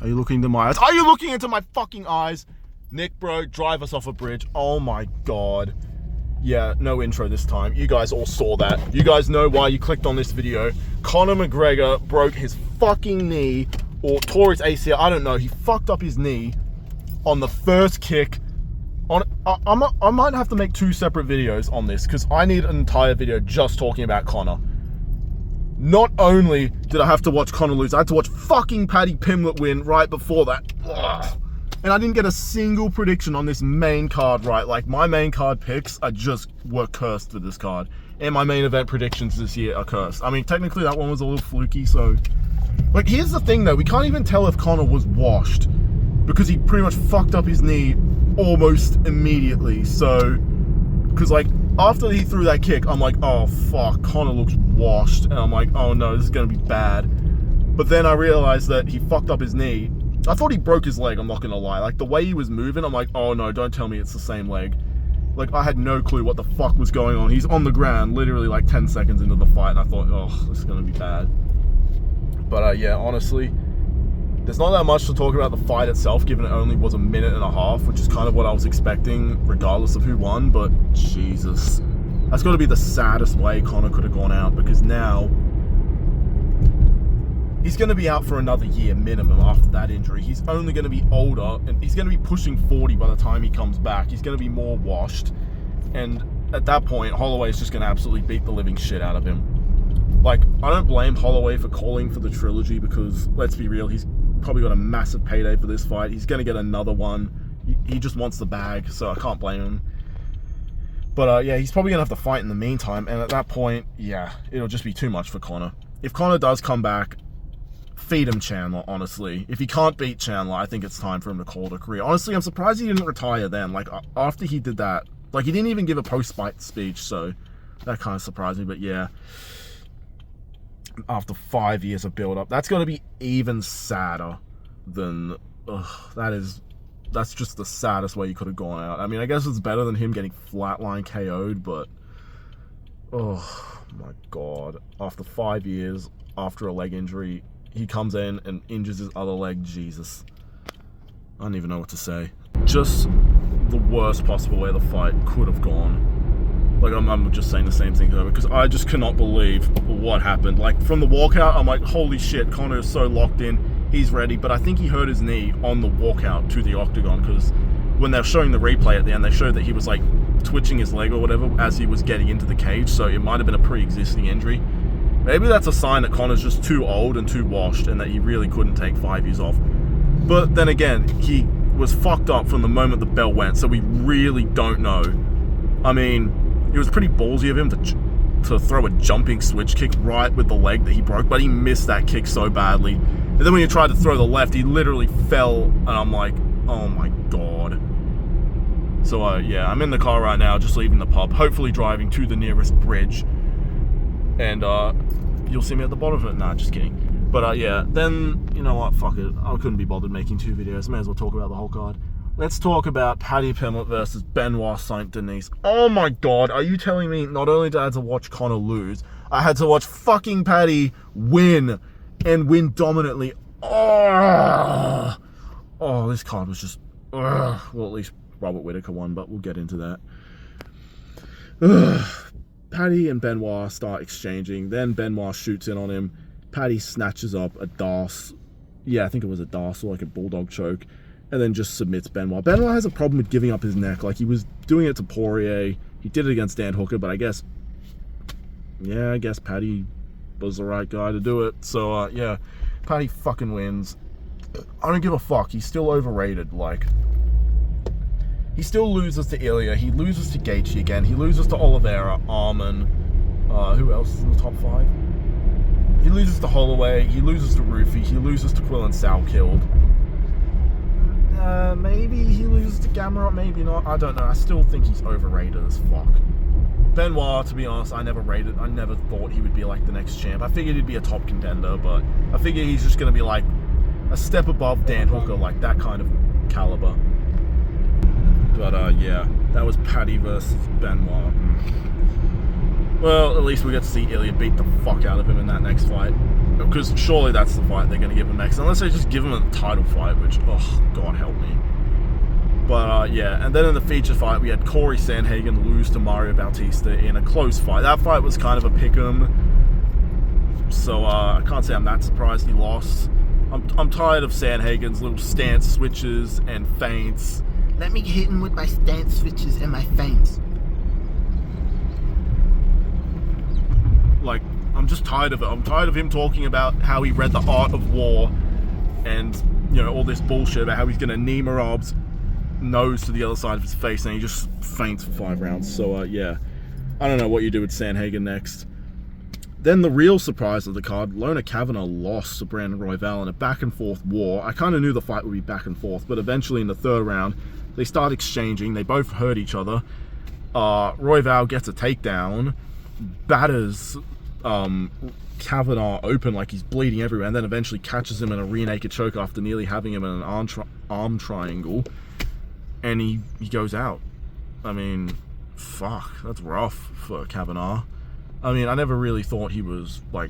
Are you looking into my eyes? Are you looking into my fucking eyes? Nick, bro, drive us off a bridge. Oh my God. Yeah, no intro this time. You guys all saw that. You guys know why you clicked on this video. Conor McGregor broke his fucking knee or tore his ACL. I don't know. He fucked up his knee on the first kick. I might have to make 2 separate videos on this because I need an entire video just talking about Conor. Not only did I have to watch Conor lose, I had to watch fucking Paddy Pimblett win right before that. Ugh. And I didn't get a single prediction on this main card right. Like, my main card picks were cursed for this card. And my main event predictions this year are cursed. I mean, technically that one was a little fluky, so... Like, here's the thing though, we can't even tell if Conor was washed because he pretty much fucked up his knee almost immediately. So, because like, after he threw that kick, I'm like, oh fuck, Conor looks washed. And I'm like, oh no, this is gonna be bad. But then I realized that he fucked up his knee. I thought he broke his leg, I'm not gonna lie. Like, the way he was moving, I'm like, oh no, don't tell me it's the same leg. Like, I had no clue what the fuck was going on. He's on the ground, literally like 10 seconds into the fight, and I thought, oh, this is gonna be bad. But yeah, honestly, there's not that much to talk about the fight itself, given it only was a minute and a half, which is kind of what I was expecting, regardless of who won, but Jesus. That's gotta be the saddest way Conor could have gone out, because now he's going to be out for another year minimum after that injury. He's only going to be older, and he's going to be pushing 40 by the time he comes back. He's going to be more washed. And at that point, Holloway's just going to absolutely beat the living shit out of him. Like, I don't blame Holloway for calling for the trilogy because, let's be real, he's probably got a massive payday for this fight. He's going to get another one. He just wants the bag, so I can't blame him. But yeah, he's probably going to have to fight in the meantime. And at that point, yeah, it'll just be too much for Conor. If Conor does come back, feed him Chandler, honestly. If he can't beat Chandler, I think it's time for him to call it a career. Honestly, I'm surprised he didn't retire then. Like, after he did that, like, he didn't even give a post-fight speech, so that kind of surprised me. But yeah, after 5 years of build-up, that's going to be even sadder than... that's just the saddest way you could have gone out. I mean, I guess it's better than him getting flatline KO'd, but... oh, my God. After 5 years, after a leg injury... he comes in and injures his other leg. Jesus. I don't even know what to say. Just the worst possible way the fight could have gone. Like, I'm just saying the same thing though, because I just cannot believe what happened. Like, from the walkout, I'm like, holy shit, Conor is so locked in. He's ready. But I think he hurt his knee on the walkout to the octagon, because when they're showing the replay at the end, they showed that he was like twitching his leg or whatever as he was getting into the cage. So it might have been a pre-existing injury. Maybe that's a sign that Conor's just too old and too washed and that he really couldn't take 5 years off. But then again, he was fucked up from the moment the bell went, so we really don't know. I mean, it was pretty ballsy of him to throw a jumping switch kick right with the leg that he broke, but he missed that kick so badly. And then when he tried to throw the left, he literally fell, and I'm like, oh my God. So yeah, I'm in the car right now, just leaving the pub, hopefully driving to the nearest bridge. And you'll see me at the bottom of it. Nah, just kidding. But yeah, then, you know what, fuck it. I couldn't be bothered making 2 videos. May as well talk about the whole card. Let's talk about Paddy Pimblett versus Benoit St. Denis. Oh my God, are you telling me not only did I have to watch Conor lose, I had to watch fucking Paddy win, and win dominantly. Oh, this card was just... well, at least Robert Whittaker won, but we'll get into that. Paddy and Benoit start exchanging, then Benoit shoots in on him. Paddy snatches up a Darce. Yeah, I think it was a Darce, or like a bulldog choke, and then just submits Benoit. Benoit has a problem with giving up his neck. Like, he was doing it to Poirier. He did it against Dan Hooker, but I guess Paddy was the right guy to do it. So, yeah, Paddy fucking wins. I don't give a fuck. He's still overrated. Like, he still loses to Ilya. He loses to Gaethje again. He loses to Oliveira, Arman. Who else is in the top 5? He loses to Holloway. He loses to Rufy. He loses to Quill and Salkilled. Maybe he loses to Gamrot. Maybe not. I don't know. I still think he's overrated as fuck. Benoit, to be honest, I never thought he would be like the next champ. I figured he'd be a top contender, but I figured he's just going to be like a step above Dan Hooker, like that kind of caliber. But yeah, that was Paddy versus Benoit. Well, at least we get to see Ilya beat the fuck out of him in that next fight. because surely that's the fight they're going to give him next, unless they just give him a title fight, which, oh, God help me. But, yeah, and then in the feature fight, we had Corey Sanhagen lose to Mario Bautista in a close fight. That fight was kind of a pick'em, so I can't say I'm that surprised he lost. I'm tired of Sanhagen's little stance switches and feints. Let me hit him with my stance switches and my feints. Like, I'm just tired of it. I'm tired of him talking about how he read the art of war and, you know, all this bullshit about how he's going to knee Merab's nose to the other side of his face and he just faints for 5 rounds. So, yeah, I don't know what you do with Sanhagen next. Then the real surprise of the card, Lona Kavanagh lost to Brandon Royval in a back-and-forth war. I kind of knew the fight would be back-and-forth, but eventually in the 3rd round, they start exchanging. They both hurt each other. Royval gets a takedown, batters Kavanagh open like he's bleeding everywhere, and then eventually catches him in a rear naked choke after nearly having him in an arm triangle, and he goes out. I mean, fuck, that's rough for Kavanagh. I mean, I never really thought he was, like,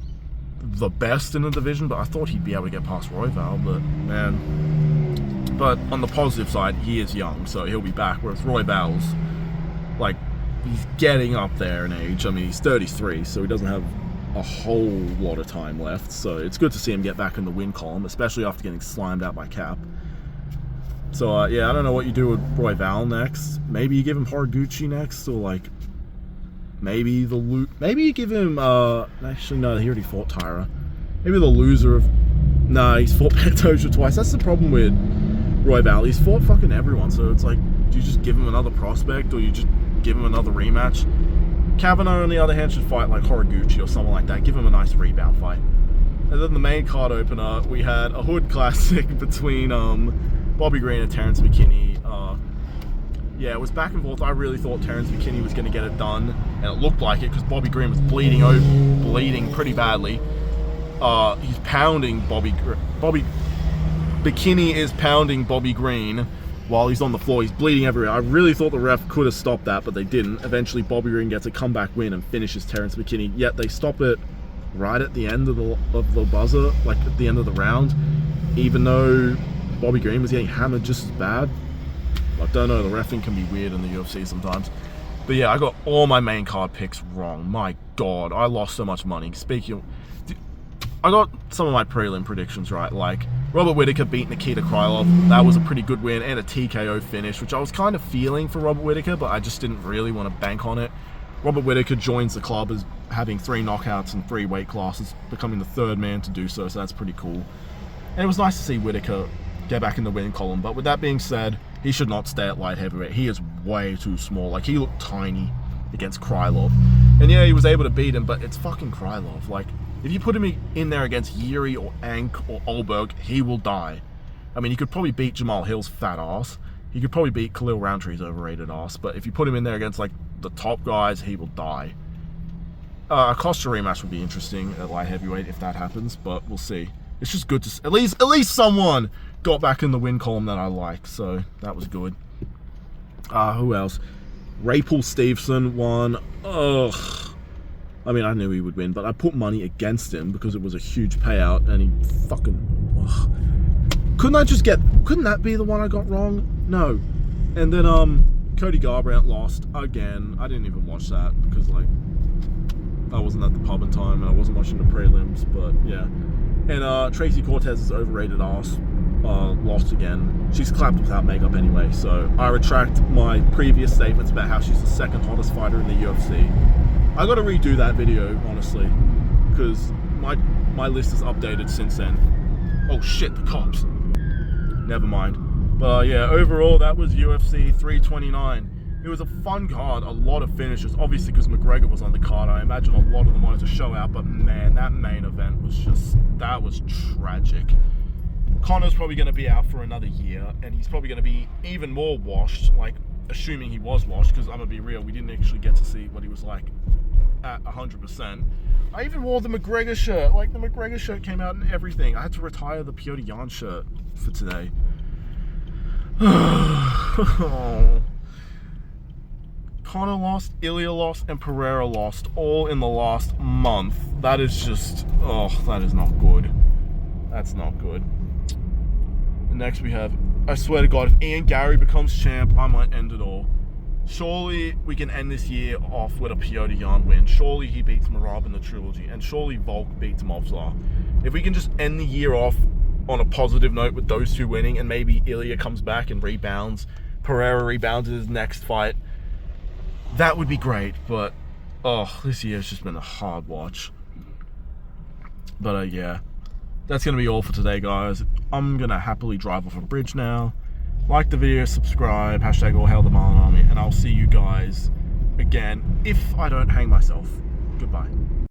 the best in the division, but I thought he'd be able to get past Royval, but, man. But on the positive side, he is young, so he'll be back, whereas Royval's, like, he's getting up there in age. I mean, he's 33, so he doesn't have a whole lot of time left, so it's good to see him get back in the win column, especially after getting slimed out by Kape. So, yeah, I don't know what you do with Royval next. Maybe you give him Horiguchi next, or, like, maybe you give him, actually, no, he already fought Tyra. Maybe the loser of, nah, he's fought Pantoja twice. That's the problem with Royval. He's fought fucking everyone, so it's like, do you just give him another prospect, or you just give him another rematch? Kavanagh, on the other hand, should fight like Horiguchi or something like that. Give him a nice rebound fight. And then the main card opener, we had a hood classic between Bobby Green and Terrence McKinney. Yeah, it was back and forth. I really thought Terrence McKinney was going to get it done, and it looked like it because Bobby Green was bleeding pretty badly. He's pounding McKinney is pounding Bobby Green while he's on the floor. He's bleeding everywhere. I really thought the ref could have stopped that, but they didn't. Eventually, Bobby Green gets a comeback win and finishes Terrence McKinney. Yet they stop it right at the end of the buzzer, like at the end of the round, even though Bobby Green was getting hammered just as bad. I don't know, the reffing can be weird in the UFC sometimes. But yeah, I got all my main card picks wrong. My God, I lost so much money. I got some of my prelim predictions right, like Robert Whittaker beat Nikita Krylov. That was a pretty good win, and a TKO finish, which I was kind of feeling for Robert Whittaker, but I just didn't really want to bank on it. Robert Whittaker joins the club as having 3 knockouts in 3 weight classes, becoming the 3rd man to do so that's pretty cool. And it was nice to see Whittaker get back in the win column, but with that being said, he should not stay at light heavyweight. He is way too small. Like, he looked tiny against Krylov. And yeah, he was able to beat him, but it's fucking Krylov. Like, if you put him in there against Yuri or Ank or Olberg, he will die. I mean, he could probably beat Jamal Hill's fat ass. He could probably beat Khalil Roundtree's overrated ass. But if you put him in there against, like, the top guys, he will die. A Costa rematch would be interesting at light heavyweight if that happens, but we'll see. It's just good to... At least someone got back in the win column that I like, so that was good. Who else? Rapaul Stevenson won. Ugh. I mean, I knew he would win, but I put money against him because it was a huge payout, and he fucking... Ugh. Couldn't that be the one I got wrong? No. And then, Cody Garbrandt lost again. I didn't even watch that because, like, I wasn't at the pub in time, and I wasn't watching the prelims, but yeah. And Tracy Cortez's overrated ass lost again. She's clapped without makeup anyway, so I retract my previous statements about how she's the 2nd hottest fighter in the UFC. I gotta redo that video, honestly, because my list is updated since then. Oh shit, the cops. Never mind. But yeah, overall, that was UFC 329. It was a fun card, a lot of finishes, obviously because McGregor was on the card. I imagine a lot of them wanted to show out, but man, that main event was that was tragic. Conor's probably going to be out for another year, and he's probably going to be even more washed, like, assuming he was washed, because I'm going to be real, we didn't actually get to see what he was like at 100%. I even wore the McGregor shirt. Like, the McGregor shirt came out and everything. I had to retire the Piotr Jan shirt for today. Conor lost, Ilya lost, and Pereira lost all in the last month. That is just, oh, that is not good. That's not good. And next we have, I swear to God, if Ian Gary becomes champ, I might end it all. Surely we can end this year off with a Piotr Jan win. Surely he beats Marab in the trilogy, and surely Volk beats Movsar. If we can just end the year off on a positive note with those two winning, and maybe Ilya comes back and rebounds, Pereira rebounds in his next fight, that would be great. But oh, this year has just been a hard watch. But yeah, that's gonna be all for today, guys. I'm gonna happily drive off a bridge now. Like the video, subscribe, hashtag all hail the Marlin Army, and I'll see you guys again if I don't hang myself. Goodbye.